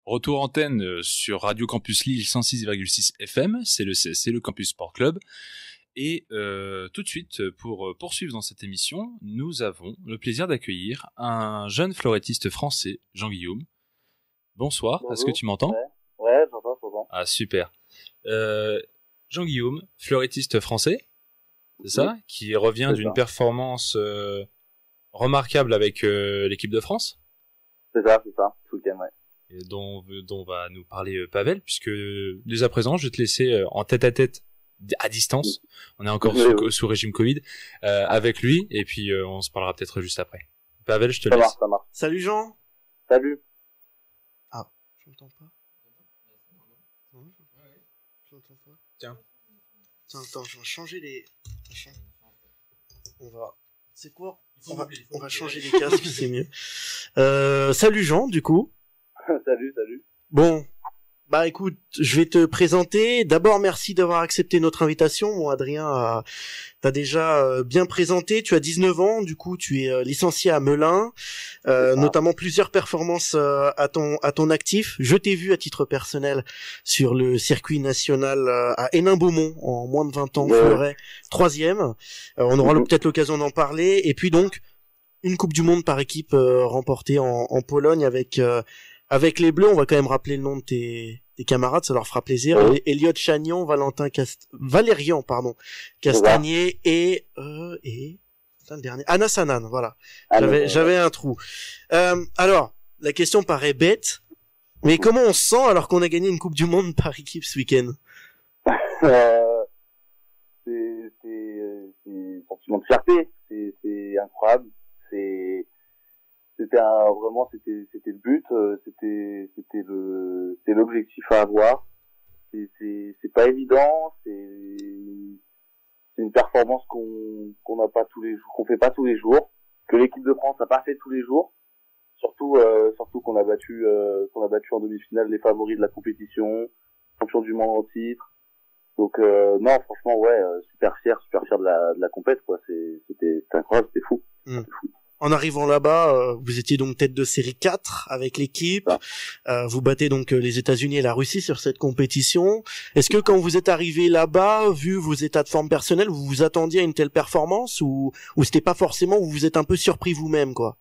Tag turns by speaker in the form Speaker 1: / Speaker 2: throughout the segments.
Speaker 1: Retour antenne sur Radio Campus Lille 106,6 FM, c'est le Campus Sport Club. Et tout de suite, pour poursuivre dans cette émission, nous avons le plaisir d'accueillir un jeune florettiste français, Jean-Guillaume. Bonsoir,
Speaker 2: Bonjour.
Speaker 1: Est-ce que tu m'entends ?
Speaker 2: Ouais, j'entends.
Speaker 1: Ah, super. Jean-Guillaume, florettiste français, c'est ça ? Qui revient d'une performance remarquable avec l'équipe de France ?
Speaker 2: C'est ça, ce week-end, ouais.
Speaker 1: Et dont va nous parler Pavel, puisque dès à présent, je vais te laisser en tête-à-tête, à distance, on est encore sous régime Covid, avec lui, et puis on se parlera peut-être juste après. Pavel, je te laisse.
Speaker 2: Ça marche.
Speaker 3: Salut Jean.
Speaker 2: Salut.
Speaker 3: Ah, je m'entends pas. Non, je m'entends pas. Tiens, attends, je vais changer les... C'est quoi ? On va changer les casques, c'est mieux. Salut Jean, du coup.
Speaker 2: Salut.
Speaker 3: Bon, bah écoute, je vais te présenter. D'abord, merci d'avoir accepté notre invitation. Bon, Adrien t'as déjà bien présenté. Tu as 19 ans, du coup, tu es licencié à Melun, notamment plusieurs performances à ton actif. Je t'ai vu à titre personnel sur le circuit national à Hénin-Beaumont en moins de 20 ans, Fleuret, 3e. On aura peut-être l'occasion d'en parler. Et puis donc, une Coupe du Monde par équipe remportée en Pologne avec les Bleus. On va quand même rappeler le nom de tes camarades, ça leur fera plaisir. Elliot Chagnon, Valérian, Castagnier et le dernier, Anas Hanan, voilà. J'avais un trou. Alors, la question paraît bête, mais comment on se sent alors qu'on a gagné une Coupe du Monde par équipe ce week-end?
Speaker 2: C'est un sentiment de fierté, c'est incroyable, c'était le but, c'était l'objectif à avoir. C'est pas évident, c'est une performance qu'on n'a pas tous les jours, qu'on fait pas tous les jours, que l'équipe de France n'a pas fait tous les jours. Surtout qu'on a battu en demi-finale les favoris de la compétition, champion du monde en titre. Donc non, franchement, super fier de la compète, quoi. C'était incroyable, c'était fou. C'était fou.
Speaker 3: En arrivant là-bas, vous étiez donc tête de série 4 avec l'équipe. Vous battez donc les États-Unis et la Russie sur cette compétition. Est-ce que quand vous êtes arrivé là-bas, vu vos états de forme personnels, vous vous attendiez à une telle performance ou c'était pas forcément, vous vous êtes un peu surpris vous-même, quoi?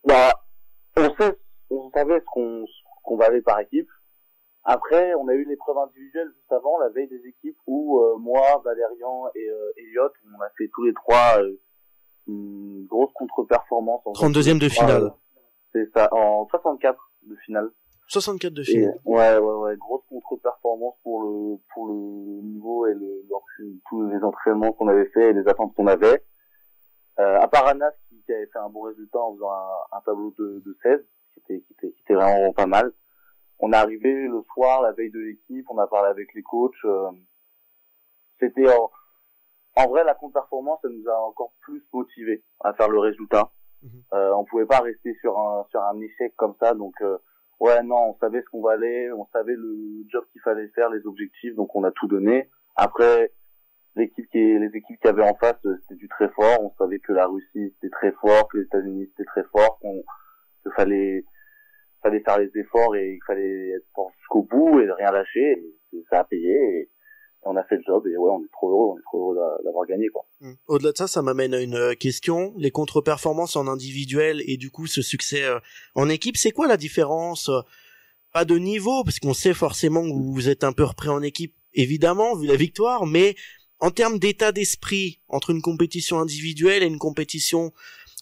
Speaker 2: Bah, on savait ce qu'on valait par équipe. Après, on a eu l'épreuve individuelle juste avant, la veille des équipes, où moi, Valérian et Elliot, on a fait tous les trois une grosse contre-performance.
Speaker 3: 32e de finale.
Speaker 2: C'est ça, en 64 de finale.
Speaker 3: 64 de finale.
Speaker 2: Ouais, grosse contre-performance pour le niveau et tous les entraînements qu'on avait fait et les attentes qu'on avait. À part Anas qui avait fait un bon résultat en faisant un tableau de 16, qui était vraiment pas mal. On est arrivé le soir, la veille de l'équipe, on a parlé avec les coachs. C'était en vrai, la contre-performance, ça nous a encore plus motivés à faire le résultat. On pouvait pas rester sur un échec comme ça. Donc, on savait ce qu'on valait, on savait le job qu'il fallait faire, les objectifs, donc on a tout donné. Après, les équipes qui avaient en face, c'était du très fort. On savait que la Russie, c'était très fort, que les États-Unis, c'était très fort, qu'il fallait faire les efforts et il fallait être fort jusqu'au bout et rien lâcher. Et ça a payé et on a fait le job et on est trop heureux d'avoir gagné, quoi.
Speaker 3: Au-delà de ça, ça m'amène à une question. Les contre-performances en individuel et du coup ce succès en équipe, c'est quoi la différence? Pas de niveau, parce qu'on sait forcément que vous êtes un peu repris en équipe, évidemment, vu la victoire, mais en termes d'état d'esprit entre une compétition individuelle et une compétition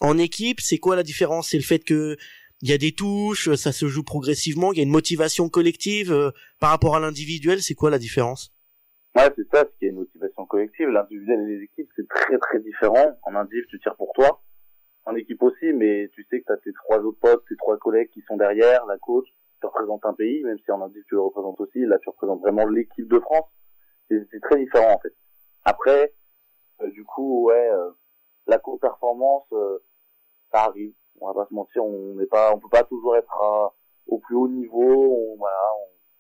Speaker 3: en équipe, c'est quoi la différence? C'est le fait que il y a des touches, ça se joue progressivement, il y a une motivation collective par rapport à l'individuel, c'est quoi la différence?
Speaker 2: Ouais, c'est ça, c'est qu'il y a une motivation collective. L'individuel et les équipes, c'est très très différent. En individuel, tu tires pour toi. En équipe aussi, mais tu sais que t'as tes trois autres potes, tes trois collègues qui sont derrière, la coach, tu représentes un pays, même si en individuel tu le représentes aussi, là tu représentes vraiment l'équipe de France. C'est très différent en fait. Après, du coup, la co-performance, ça arrive. On va pas se mentir, on peut pas toujours être au plus haut niveau.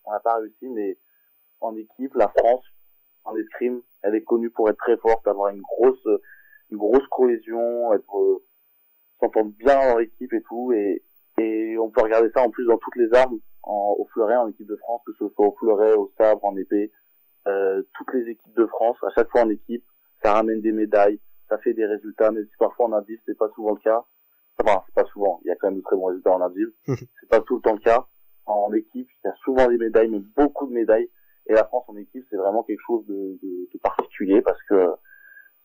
Speaker 2: On n'a pas réussi, mais en équipe, la France, en escrime, elle est connue pour être très forte, avoir une grosse cohésion, s'entendre bien dans l'équipe et tout, et on peut regarder ça en plus dans toutes les armes, au fleuret, en équipe de France, que ce soit au fleuret, au sabre, en épée, toutes les équipes de France, à chaque fois en équipe, ça ramène des médailles, ça fait des résultats, mais si parfois en indiv, c'est pas souvent le cas. Enfin, c'est pas souvent, il y a quand même de très bons résultats en indiv, c'est pas tout le temps le cas. En équipe, il y a souvent des médailles, mais beaucoup de médailles, et la France en équipe, c'est vraiment quelque chose de particulier, parce que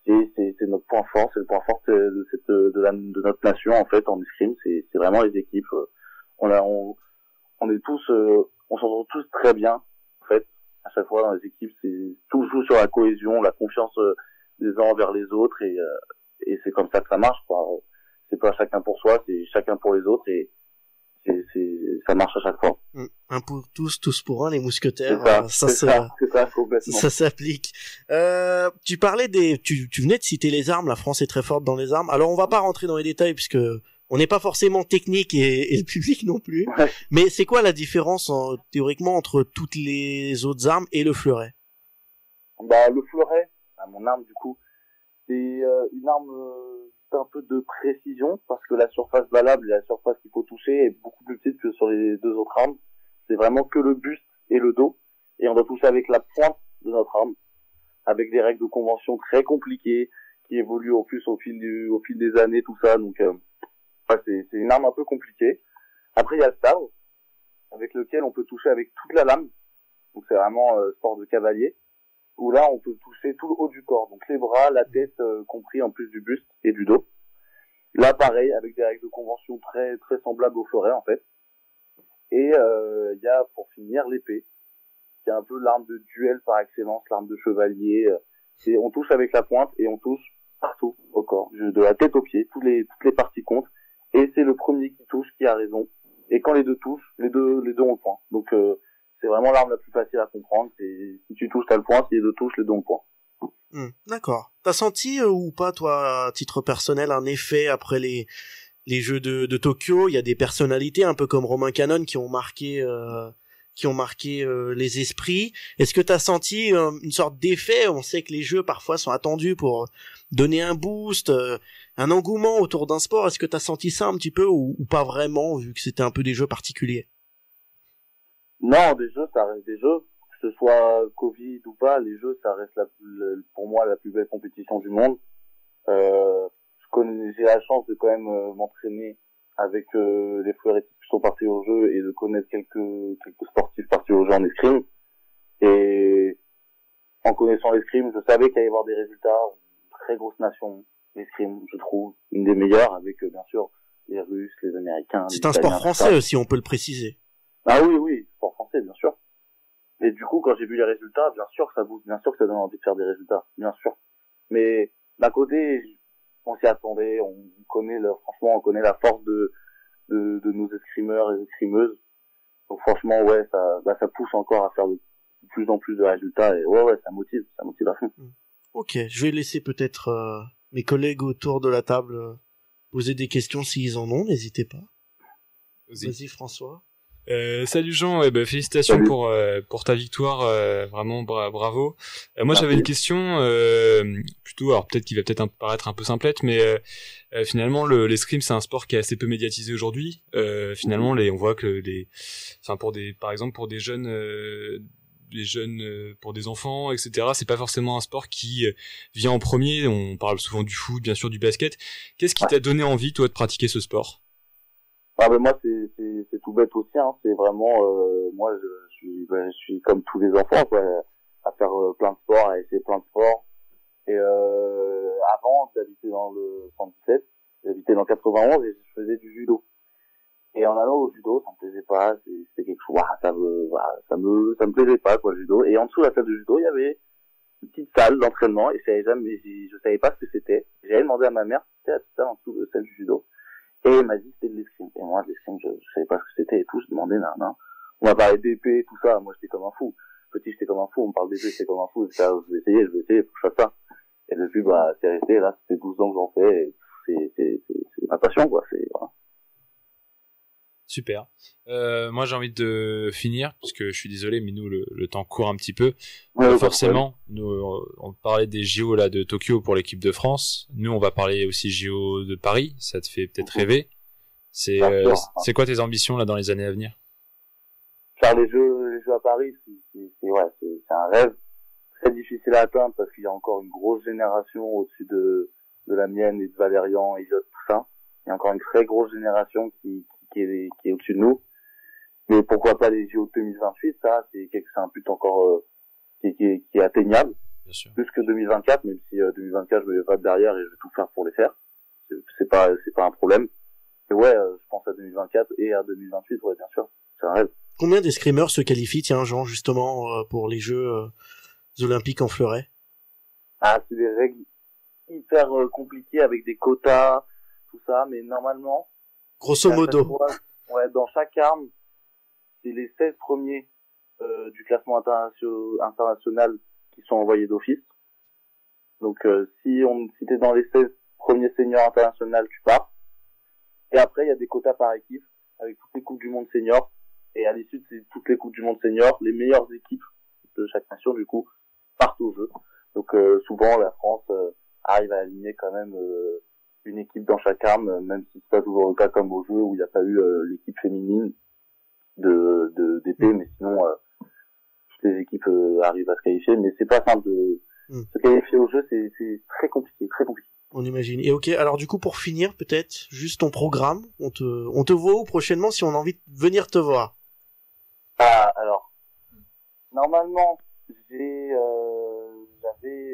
Speaker 2: c'est notre point fort, c'est le point fort de notre nation, en fait, en escrime, c'est vraiment les équipes. On est tous, on s'entend tous très bien, en fait. À chaque fois dans les équipes, c'est tout joue sur la cohésion, la confiance des uns envers les autres, et c'est comme ça que ça marche, quoi. C'est pas chacun pour soi, c'est chacun pour les autres, et ça marche à chaque fois.
Speaker 3: Un pour tous, tous pour un, les mousquetaires.
Speaker 2: C'est ça, complètement.
Speaker 3: Ça s'applique. Tu parlais tu venais de citer les armes. La France est très forte dans les armes. Alors on va pas rentrer dans les détails puisque on n'est pas forcément technique et le public non plus.
Speaker 2: Ouais.
Speaker 3: Mais c'est quoi la différence théoriquement entre toutes les autres armes et le fleuret?
Speaker 2: Bah le fleuret, mon arme du coup, c'est une arme un peu de précision parce que la surface valable et la surface qu'il faut toucher est beaucoup plus petite que sur les deux autres armes. C'est vraiment que le buste et le dos, et on doit toucher avec la pointe de notre arme, avec des règles de convention très compliquées qui évoluent au fil des années, tout ça. Donc c'est une arme un peu compliquée. Après il y a le sabre avec lequel on peut toucher avec toute la lame, donc c'est vraiment sport de cavalier, où là on peut toucher tout le haut du corps, donc les bras, la tête compris, en plus du buste et du dos. Là pareil, avec des règles de convention très très semblables au fleuret en fait. Et il y a pour finir l'épée, qui est un peu l'arme de duel par excellence, l'arme de chevalier. On touche avec la pointe et on touche partout au corps, de la tête aux pieds, toutes les parties comptent, et c'est le premier qui touche qui a raison. Et quand les deux touchent, les deux ont le point. Donc c'est vraiment l'arme la plus facile à comprendre. C'est si tu touches, t'as le point. Si les deux touchent, les deux ont le point.
Speaker 3: D'accord. T'as senti ou pas, toi, à titre personnel, un effet après les Jeux de Tokyo? Il y a des personnalités un peu comme Romain Canon qui ont marqué les esprits. Est-ce que t'as senti une sorte d'effet? On sait que les jeux parfois sont attendus pour donner un boost, un engouement autour d'un sport. Est-ce que t'as senti ça un petit peu ou pas vraiment, vu que c'était un peu des jeux particuliers?
Speaker 2: Non, des jeux, ça reste des jeux. Que ce soit Covid ou pas, les jeux, ça reste pour moi la plus belle compétition du monde. J'ai la chance de quand même m'entraîner avec les fleurettistes qui sont partis au jeu et de connaître quelques sportifs partis au jeu en escrime. Et en connaissant l'escrime, je savais qu'il allait y avoir des résultats. Une très grosse nation, l'escrime, je trouve, une des meilleures, avec bien sûr les Russes, les Américains.
Speaker 3: C'est un sport français aussi, on peut le préciser.
Speaker 2: Ah oui, sport français, bien sûr. Et du coup, quand j'ai vu les résultats, bien sûr que ça booste, bien sûr que ça donne envie de faire des résultats, bien sûr. Mais d'un côté, on s'y attendait, franchement, on connaît la force de nos escrimeurs et escrimeuses. Donc franchement, ouais, ça pousse encore à faire de plus en plus de résultats, et ouais, ça motive à fond.
Speaker 3: Ok, je vais laisser peut-être mes collègues autour de la table poser des questions s'ils en ont, n'hésitez pas. Vas-y François.
Speaker 1: Salut Jean, félicitations pour ta victoire, vraiment bravo. Moi j'avais une question plutôt, alors peut-être qu'il va peut-être paraître un peu simplette, mais finalement l'escrime c'est un sport qui est assez peu médiatisé aujourd'hui. Finalement on voit que par exemple pour des jeunes pour des enfants, etc. C'est pas forcément un sport qui vient en premier. On parle souvent du foot, bien sûr du basket. Qu'est-ce qui t'a donné envie toi de pratiquer ce sport?
Speaker 2: Moi c'est tout bête aussi, hein. C'est vraiment moi je suis comme tous les enfants, quoi, à faire plein de sports, à essayer plein de sports. Et avant j'habitais dans le 117, j'habitais dans le 91 et je faisais du judo. Et en allant au judo, ça me plaisait pas, c'était quelque chose, ça me plaisait pas, quoi, le judo. Et en dessous de la salle de judo, il y avait une petite salle d'entraînement, et je savais pas ce que c'était. J'avais demandé à ma mère si c'était la petite salle en dessous de celle du judo. Et il m'a dit c'était de l'escrime. Et moi, de l'escrime, je savais pas ce que c'était et tout, je demandais, non. On m'a parlé d'épée et tout ça, moi j'étais comme un fou. Petit, j'étais comme un fou, on me parle d'épée, j'étais comme un fou, je vais essayer, faut que je fasse ça. Et depuis, c'est resté, là, ça fait 12 ans que j'en fais, et c'est ma passion, quoi, voilà.
Speaker 1: Super. Moi, j'ai envie de finir, parce que je suis désolé, mais nous, le temps court un petit peu.
Speaker 2: Ouais,
Speaker 1: forcément, nous, on parlait des JO là de Tokyo pour l'équipe de France. Nous, on va parler aussi JO de Paris. Ça te fait peut-être rêver. C'est quoi tes ambitions là dans les années à venir?
Speaker 2: faire les jeux à Paris, c'est un rêve très difficile à atteindre parce qu'il y a encore une grosse génération au-dessus de la mienne et de Valérian, Elliot, tout ça. Il y a encore une très grosse génération qui est au-dessus de nous. Mais pourquoi pas les JO 2028, ça, c'est un but encore, qui est atteignable.
Speaker 1: Bien sûr.
Speaker 2: Plus que 2024, même si 2024 je me vais pas derrière et je vais tout faire pour les faire. C'est pas un problème. Et ouais, je pense à 2024 et à 2028, ouais, bien sûr. C'est un rêve.
Speaker 3: Combien d'escrimeurs se qualifient, tiens, Jean, justement, pour les Jeux olympiques en fleuret?
Speaker 2: Ah, c'est des règles hyper compliquées avec des quotas, tout ça, mais normalement,
Speaker 3: grosso modo,
Speaker 2: ouais, dans chaque arme, c'est les 16 premiers du classement international qui sont envoyés d'office. Donc si t'es dans les 16 premiers seniors internationaux, tu pars. Et après, il y a des quotas par équipe avec toutes les coupes du monde senior. Et à l'issue de toutes les coupes du monde senior, les meilleures équipes de chaque nation, du coup, partent au jeu. Donc souvent, la France arrive à aligner quand même une équipe dans chaque arme, même si c'est pas toujours le cas comme au jeu où il n'y a pas eu l'équipe féminine d'épée, mais sinon toutes les équipes arrivent à se qualifier. Mais c'est pas simple de se qualifier au jeu, c'est très compliqué, très compliqué.
Speaker 3: On imagine. Et ok, alors du coup pour finir peut-être juste ton programme, on te voit où prochainement si on a envie de venir te voir?
Speaker 2: Ah, alors normalement j'avais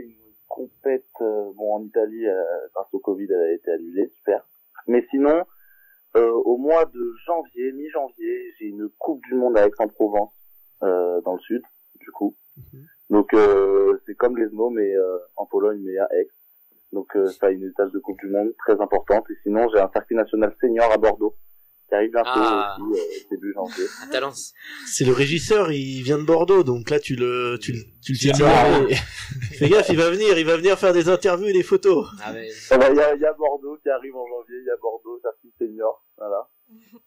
Speaker 2: une compète en Italie grâce au Covid, elle a été annulée, super. Mais sinon au mois de janvier, mi-janvier, j'ai une coupe du monde à Aix-en-Provence dans le sud, du coup. Donc c'est comme les SNO mais en Pologne mais à Aix. Donc ça a une étape de coupe du monde très importante. Et sinon j'ai un circuit national senior à Bordeaux qui arrive bientôt aussi début janvier.
Speaker 4: À Talence.
Speaker 3: C'est le régisseur, il vient de Bordeaux, donc là tu le tiens. Fais gaffe, il va venir faire des interviews et des photos.
Speaker 4: Ah ouais.
Speaker 2: Il y a Bordeaux qui arrive en janvier, il y a Bordeaux circuit senior, voilà.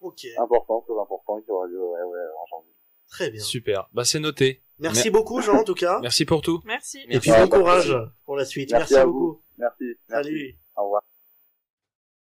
Speaker 3: Ok.
Speaker 2: Important, très important, qui aura lieu en janvier.
Speaker 3: Très bien.
Speaker 1: Super. Bah c'est noté.
Speaker 3: Merci beaucoup Jean en tout cas.
Speaker 1: Merci pour tout.
Speaker 5: Merci.
Speaker 3: Et puis bon courage pour la suite. Merci
Speaker 2: à
Speaker 3: beaucoup.
Speaker 2: Merci.
Speaker 3: Salut.
Speaker 2: Au revoir.